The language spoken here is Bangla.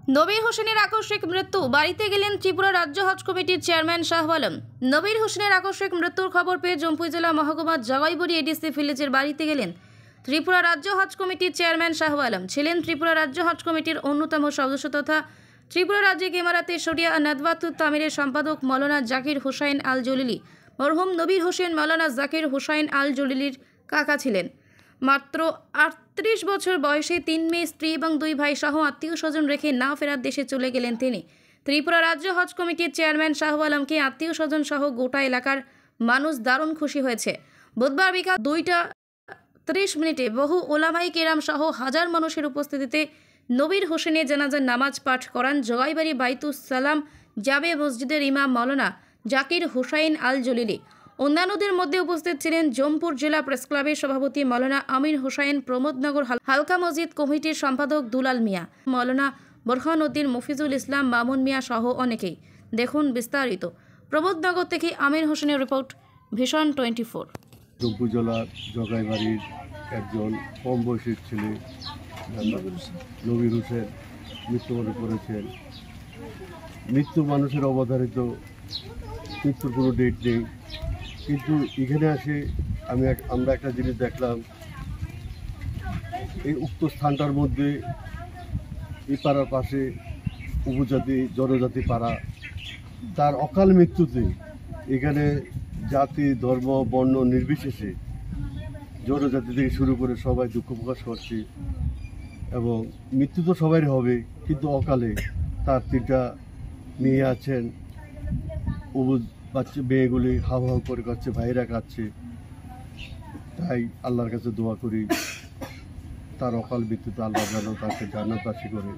নবীর হোসেনের আকস্মিক মৃত্যু। বাড়িতে গেলেন ত্রিপুরা রাজ্য হজ কমিটির চেয়ারম্যান শাহ আলম। নবীর হোসেনের আকস্মিক মৃত্যুর খবর পেয়ে জম্পুই জেলা মহকুমা জগাইবুড়ি এডিসি ভিলেজের বাড়িতে গেলেন ত্রিপুরা রাজ্য হজ কমিটির চেয়ারম্যান শাহ আলম। ছিলেন ত্রিপুরা রাজ্য হজ কমিটির অন্যতম সদস্য তথা ত্রিপুরা রাজ্যে ইমারাতে শরিয়া নাদওয়াতুত তামিরের সম্পাদক মৌলানা জাকির হুসাইন আল জলিলি। মরহুম নবীর হোসেন মৌলানা জাকির হুসাইন আল জলিলির কাকা ছিলেন। মাত্র 38 বছর বয়সে 3 মেয়ে, স্ত্রী এবং 2 ভাই সহ আত্মীয় স্বজন রেখে না ফেরার দেশে চলে গেলেন তিনি। ত্রিপুরা রাজ্য হজ কমিটির চেয়ারম্যান শাহ আলমকে আত্মীয় স্বজন সহ গোটা এলাকার মানুষ দারুণ খুশি হয়েছে। বুধবার বিকাল 2:30 বহু ওলামাই কেরাম সহ হাজার মানুষের উপস্থিতিতে নবীর হোসেনের জানাজার নামাজ পাঠ করান জগাইবাড়ি বাইতুস সালাম জাবে মসজিদের ইমাম মৌলানা জাকির হুসাইন আল জলিলি। অন্যান্যদের মধ্যে উপস্থিত ছিলেন জমপুর জেলা প্রেস ক্লাবের সভাপতি মৌলানা আমির হোসাইন, প্রমোদনগর হালকা মসজিদ কমিটির সম্পাদক দুলাল মিয়া, মৌলানা বোরহান উদ্দিন, মফিজুল ইসলাম, মামুন মিয়া সহ অনেকেই। দেখুন বিস্তারিত। প্রমোদনগর থেকে আমির হোসেনের রিপোর্ট, ভিশন 24। জম্পুর জেলার জগাইবাড়ির একজন কম বয়সীর ছেলে নবীর হোসেন মৃত্যুবরণ করেছেন। মৃত্যু মানুষের অবধারিত, মৃত্যুর কোনো ডেট নেই, কিন্তু এখানে আসে আমরা একটা জিনিস দেখলাম। এই উক্ত স্থানটার মধ্যে এই পাড়ার পাশে উপজাতি জনজাতি পাড়া, তার অকাল মৃত্যুতে এখানে জাতি ধর্ম বর্ণ নির্বিশেষে জনজাতি থেকে শুরু করে সবাই দুঃখ প্রকাশ করছে। এবং মৃত্যু তো সবারই হবে, কিন্তু অকালে তার 3টা মেয়ে আছেন, বাচ্চা মেয়েগুলি হাউ হাউ করে কাচ্ছে, ভাইরা কাচ্ছে। তাই আল্লাহর কাছে দোয়া করি তার অকাল মৃত্যুতে আল্লাহ যেন তাকে জান্নাতবাসী করে।